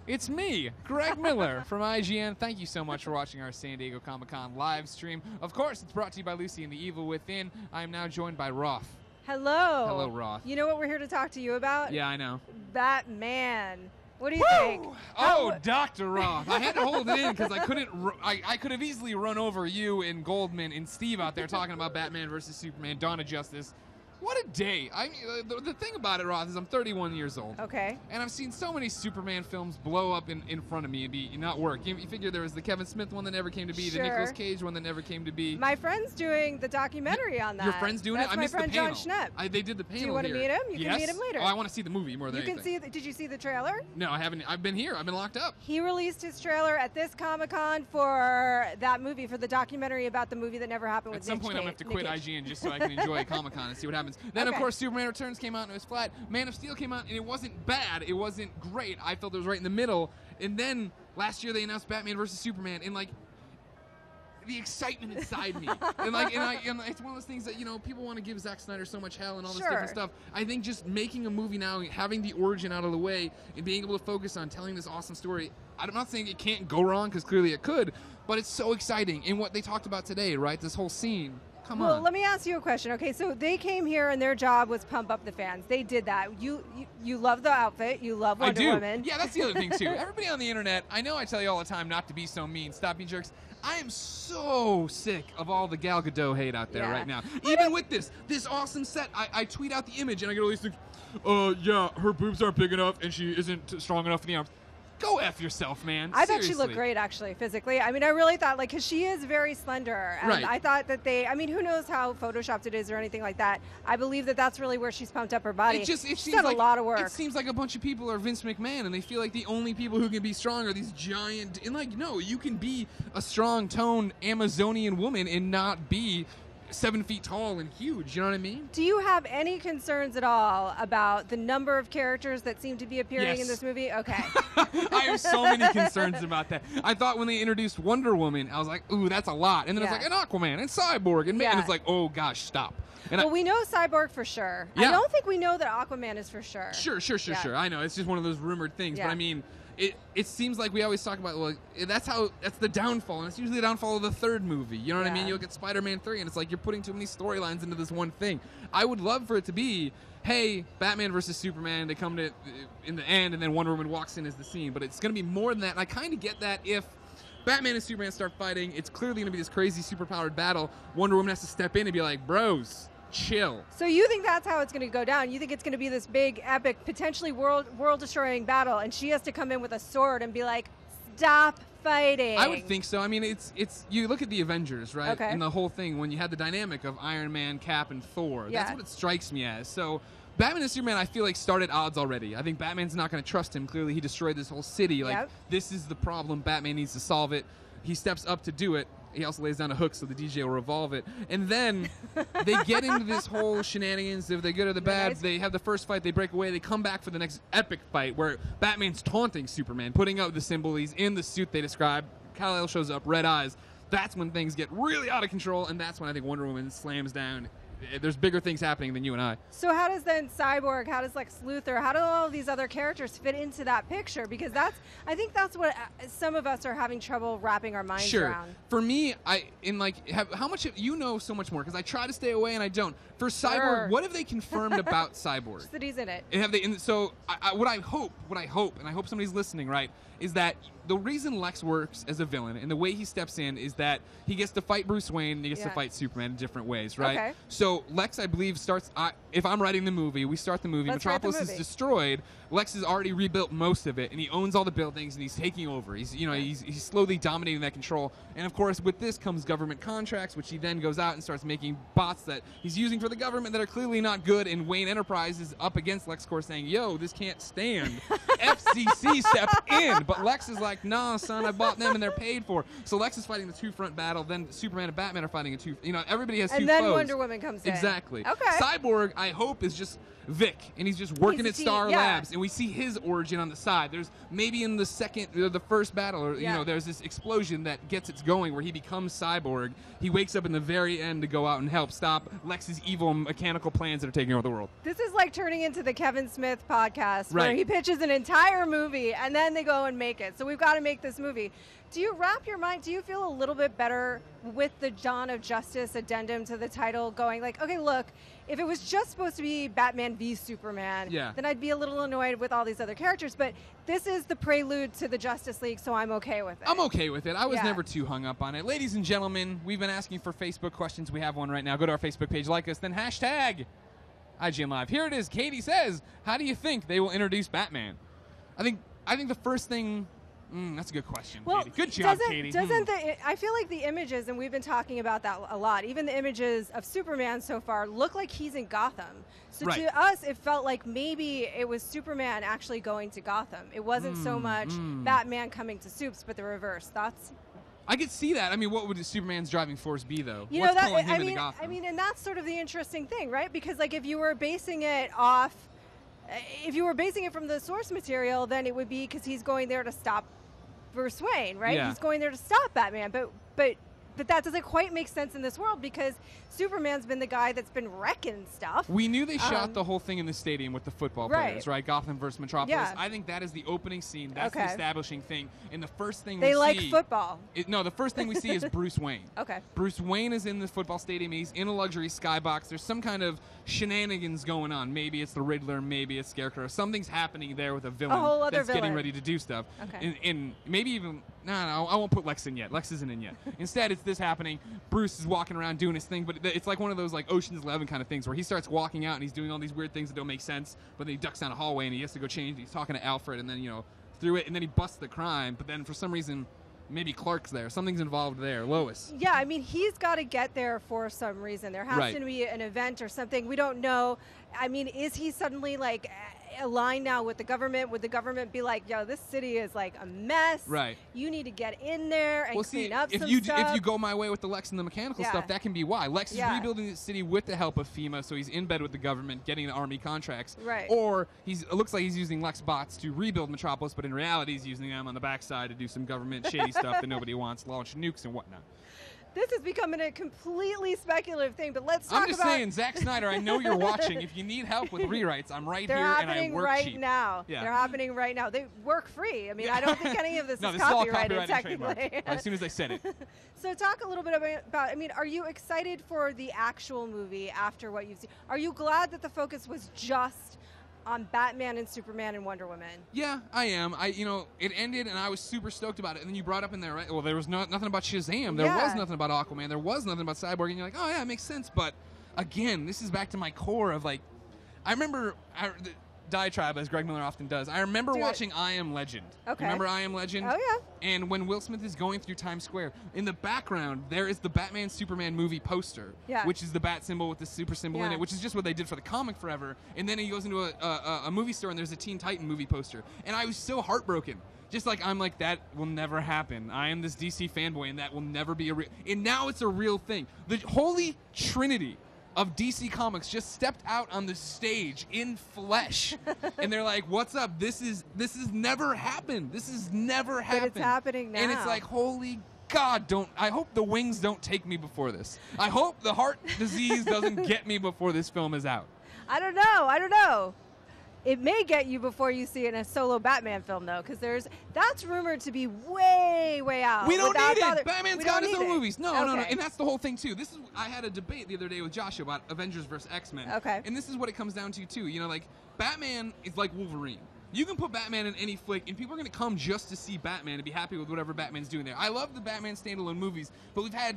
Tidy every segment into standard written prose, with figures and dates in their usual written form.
It's me, Greg Miller from IGN. Thank you so much for watching our San Diego Comic-Con live stream. Of course, it's brought to you by Lucy and the Evil Within. I am now joined by Roth. Hello. Hello, Roth. You know what we're here to talk to you about? Yeah, I know. Batman. What do you think? Oh, Dr. Roth. I had to hold it in because I couldn't. I could have easily run over you and Goldman and Steve out there talking about Batman versus Superman, Dawn of Justice. What a day. I mean, the thing about it, Roth, is I'm 31 years old. Okay. And I've seen so many Superman films blow up in front of me and not work. You figure there was the Kevin Smith one that never came to be, Sure. the Nicolas Cage one that never came to be. My friend's doing the documentary on that. Your friend's doing That's it? I my missed friend the panel. John Schnepp. They did the panel. Do you want to meet him? You yes? can meet him later. Oh, I want to see the movie more than You can anything. see. Did you see the trailer? No, I haven't. I've been here. I've been locked up. He released his trailer at this Comic-Con for that movie, for the documentary about the movie that never happened with At some Nick point, I'm going to have to Nick quit Cage. IGN just so I can enjoy Comic-Con and see what happens. Then, of Okay. course, Superman Returns came out and it was flat. Man of Steel came out and it wasn't bad. It wasn't great. I felt it was right in the middle. And then last year they announced Batman versus Superman, and like the excitement inside me, and it's one of those things that people want to give Zack Snyder so much hell and all this Sure. different stuff. I think just making a movie now, having the origin out of the way, and being able to focus on telling this awesome story. I'm not saying it can't go wrong because clearly it could, but it's so exciting. And what they talked about today, right? This whole scene. Come Well, on. let me ask you a question. Okay, so they came here and their job was pump up the fans. They did that. You love the outfit. You love Wonder I do. Woman. Yeah, that's the other thing too. Everybody on the internet, I know I tell you all the time not to be so mean. Stop being jerks. I am so sick of all the Gal Gadot hate out there Yeah. right now. Even with this awesome set, I tweet out the image and I get all these things. Yeah, her boobs aren't big enough and she isn't strong enough in the arms. Go F yourself, man. I thought Seriously. she looked great, actually, physically. I mean, I really thought, because she is very slender. And Right. I thought that who knows how photoshopped it is or anything like that. I believe that that's really where she's pumped up her body. It She's seems done like a lot of work. It seems like a bunch of people are Vince McMahon, and they feel like the only people who can be strong are these giant. And no, you can be a strong, toned Amazonian woman and not be 7 feet tall and huge. You know what I mean? Do you have any concerns at all about the number of characters that seem to be appearing Yes. in this movie? Okay. I have so many concerns about that. I thought when they introduced Wonder Woman, I was like, ooh, that's a lot. And then Yeah. it's like an Aquaman and Cyborg and, Yeah. and it's like, oh gosh, stop. And Well, we know Cyborg for sure. Yeah. I don't think we know that Aquaman is for sure. Sure. Yeah. I know it's just one of those rumored things, Yeah. but I mean, it seems like we always talk about that's the downfall, and it's usually the downfall of the third movie. You know what I Yeah. mean? You look at Spider-Man 3, and it's like you're putting too many storylines into this one thing. I would love for it to be, hey, Batman versus Superman. They come to in the end, and then Wonder Woman walks in as the scene. But it's going to be more than that. And I kind of get that if Batman and Superman start fighting, it's clearly going to be this crazy superpowered battle. Wonder Woman has to step in and be like, bros, chill. So you think that's how it's going to go down? You think it's going to be this big, epic, potentially world-destroying battle, and she has to come in with a sword and be like, "Stop fighting." I would think so. I mean, it's you look at the Avengers, right? Okay. And the whole thing when you had the dynamic of Iron Man, Cap, and Thor. Yeah. That's what it strikes me as. So Batman and Superman, I feel like, start at odds already. I think Batman's not going to trust him. Clearly, he destroyed this whole city. Like, Yep. this is the problem. Batman needs to solve it. He steps up to do it. He also lays down a hook so the DJ will revolve it. And then they get into this whole shenanigans. If they good or the bad, Nice. they have the first fight, they break away, they come back for the next epic fight where Batman's taunting Superman, putting out the symbol. He's in the suit they described. Kal-El shows up, red eyes. That's when things get really out of control, and that's when I think Wonder Woman slams down. There's bigger things happening than you and I. So how does then Cyborg, how does Lex Luthor, how do all of these other characters fit into that picture? Because I think that's what some of us are having trouble wrapping our minds Sure. around. For me, how much you know so much more because I try to stay away and I don't. For Cyborg, Sure. what have they confirmed about Cyborg? Just that he's in it. And have they? And so, what I hope, and I hope somebody's listening, right, is that the reason Lex works as a villain and the way he steps in is that he gets to fight Bruce Wayne and he gets to Yeah. fight Superman in different ways, right? Okay. So Lex, I believe, starts. If I'm writing the movie, we start the movie. Let's write the Metropolis is movie. destroyed. Lex has already rebuilt most of it, and he owns all the buildings, and he's taking over. He's slowly dominating that control. And of course, with this comes government contracts, which he then goes out and starts making bots that he's using for the government that are clearly not good. And Wayne Enterprise is up against LexCorp saying, "Yo, this can't stand." FCC step in, but Lex is like, like, nah, son, I bought them and they're paid for. So Lex is fighting the two-front battle. Then Superman and Batman are fighting a two. You know, everybody has two And then foes. Wonder Woman comes in. Exactly. Okay. Cyborg, I hope, is just Vic, and he's just working He's at a Star yeah. Labs, and we see his origin on the side. There's maybe in the first battle, or Yeah. you know, there's this explosion that gets it going where he becomes Cyborg. He wakes up in the very end to go out and help stop Lex's evil mechanical plans that are taking over the world. This is like turning into the Kevin Smith podcast where Right. he pitches an entire movie and then they go and make it. So we've got to make this movie. Do you wrap your mind, do you feel a little bit better with the Dawn of Justice addendum to the title going like, okay, look, if it was just supposed to be Batman v Superman, Yeah. then I'd be a little annoyed with all these other characters, but this is the prelude to the Justice League, so I'm okay with it. I'm okay with it. I was Yeah. never too hung up on it. Ladies and gentlemen, we've been asking for Facebook questions. We have one right now. Go to our Facebook page, like us, then hashtag IGN Live. Here it is. Katie says, how do you think they will introduce Batman? I think the first thing... that's a good question, Well, Katie. Good job, doesn't, Katie. Doesn't I feel like the images, and we've been talking about that a lot, even the images of Superman so far look like he's in Gotham. So Right. to us, it felt like maybe it was Superman actually going to Gotham. It wasn't so much Batman coming to Supes, but the reverse. Thoughts? I could see that. I mean, what would Superman's driving force be, though? You What's know that pulling him I into mean, Gotham? I mean, and that's sort of the interesting thing, right? Because like if you were basing it off, if you were basing it from the source material, then it would be because he's going there to stop Bruce Wayne, right? Yeah. He's going there to stop Batman, but that doesn't quite make sense in this world because Superman's been the guy that's been wrecking stuff. We knew they shot the whole thing in the stadium with the football Right. players, right? Gotham versus Metropolis. Yeah. I think that is the opening scene. That's the Okay. establishing thing. And the first thing They we like see... football. No, the first thing we see is Bruce Wayne. Okay. Bruce Wayne is in the football stadium. He's in a luxury skybox. There's some kind of shenanigans going on. Maybe it's the Riddler. Maybe it's Scarecrow. Something's happening there with a villain whole other that's getting villain. ready to do stuff. Okay. And maybe even... No, I won't put Lex in yet. Lex isn't in yet. Instead, it's this happening. Bruce is walking around doing his thing, but it's like one of those like Ocean's 11 kind of things where he starts walking out and he's doing all these weird things that don't make sense, but then he ducks down a hallway and he has to go change. He's talking to Alfred and then, you know, through it, and then he busts the crime, but then for some reason... Maybe Clark's there. Something's involved there. Lois. Yeah, I mean, he's got to get there for some reason. There has Right. to be an event or something. We don't know. I mean, is he suddenly like aligned now with the government? Would the government be like, yo, this city is like a mess. Right. You need to get in there and Well, clean see, up if some you stuff. if you go my way with the Lex and the mechanical Yeah. stuff, that can be why. Lex is Yeah. rebuilding the city with the help of FEMA, so he's in bed with the government, getting the army contracts. Right. Or it looks like he's using Lex bots to rebuild Metropolis, but in reality, he's using them on the backside to do some government shady stuff that nobody wants, launch nukes and whatnot. This is becoming a completely speculative thing, but let's talk I'm just about. saying, Zack Snyder, I know you're watching. If you need help with rewrites, I'm right They're here, and I happening work right cheap. now. Yeah. They're happening right now. They work free. I mean, I don't think any of this No, is this is all copyrighted copyrighted and technically. trademarked. As soon as I said it. So talk a little bit about, I mean, are you excited for the actual movie after what you've seen? Are you glad that the focus was just on Batman and Superman and Wonder Woman? Yeah, I am. It ended, and I was super stoked about it. And then you brought up in there, right? Well, there was nothing about Shazam. There Yeah. was nothing about Aquaman. There was nothing about Cyborg. And you're like, oh, yeah, it makes sense. But, again, this is back to my core of, like, I remember the diatribe, as Greg Miller often does. I remember Do it. watching I Am Legend. Okay. Remember I Am Legend? Oh, yeah. And when Will Smith is going through Times Square, in the background, there is the Batman-Superman movie poster, Yeah. which is the bat symbol with the super symbol in Yeah. it, which is just what they did for the comic forever. And then he goes into a movie store, and there's a Teen Titan movie poster. And I was so heartbroken. Just like, I'm like, that will never happen. I am this DC fanboy, and that will never be a real... And now it's a real thing. The holy trinity of DC Comics just stepped out on the stage in flesh, and they're like, "What's up? This is never happened. This has never happened. it's happening And it's now. like, holy God! I hope the wings don't take me before this. I hope the heart disease doesn't get me before this film is out. I don't know. It may get you before you see it in a solo Batman film, though, because that's rumored to be way, way out. We don't without need bother- it. Batman's we got don't his need own it. movies. No, no. Okay. And that's the whole thing too. I had a debate the other day with Joshua about Avengers versus X-Men. Okay. And this is what it comes down to too. You know, like Batman is like Wolverine. You can put Batman in any flick, and people are going to come just to see Batman and be happy with whatever Batman's doing there. I love the Batman standalone movies, but we've had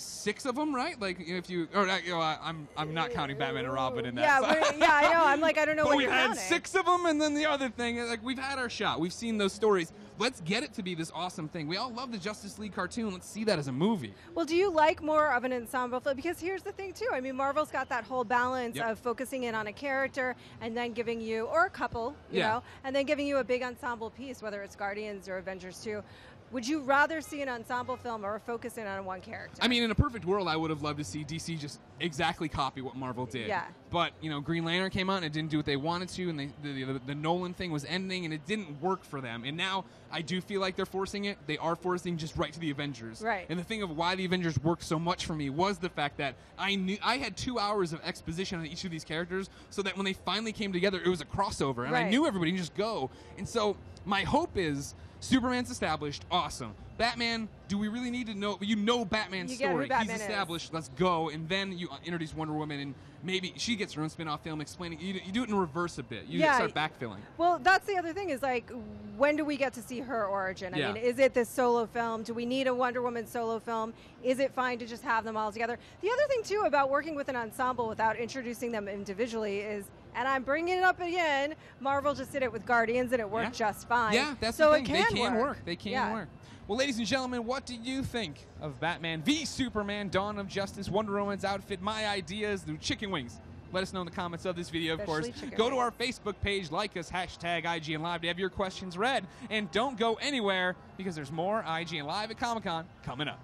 6 of them, right? Like if you, or I'm not counting Batman and Robin in that. Yeah, yeah, I know. I'm like, I don't know but what we've you're had counting. 6 of them, and then the other thing, like we've had our shot. We've seen those stories. Let's get it to be this awesome thing. We all love the Justice League cartoon. Let's see that as a movie. Well, do you like more of an ensemble film? Because here's the thing, too. I mean, Marvel's got that whole balance Yep. of focusing in on a character and then giving you, or a couple, you Yeah. know, and then giving you a big ensemble piece, whether it's Guardians or Avengers 2. Would you rather see an ensemble film or focus in on one character? I mean, in a perfect world, I would have loved to see DC just exactly copy what Marvel did. Yeah. But, you know, Green Lantern came out and it didn't do what they wanted to, and the Nolan thing was ending, and it didn't work for them. And now I do feel like they're forcing it. They are forcing just right to the Avengers. Right. And the thing of why the Avengers worked so much for me was the fact that I had 2 hours of exposition on each of these characters, so that when they finally came together, it was a crossover, and I Right. knew everybody could just go. And so my hope is Superman's established, awesome. Batman, do we really need to know? You know Batman's You get who story. Batman He's is. established. Let's go. And then you introduce Wonder Woman, and maybe she gets her own spin-off film explaining. You do it in reverse a bit. You Yeah. start backfilling. Well, that's the other thing is, like, when do we get to see her origin? I Yeah. mean, is it this solo film? Do we need a Wonder Woman solo film? Is it fine to just have them all together? The other thing, too, about working with an ensemble without introducing them individually is, and I'm bringing it up again, Marvel just did it with Guardians and it worked just fine. Yeah, that's so the thing. It can They can work. work. They can Yeah. work. Well, ladies and gentlemen, what do you think of Batman v Superman: Dawn of Justice, Wonder Woman's outfit, my ideas, the chicken wings? Let us know in the comments of this video, of Especially course. chicken Go to wings. our Facebook page, like us, hashtag IGN Live to have your questions read. And don't go anywhere because there's more IGN Live at Comic-Con coming up.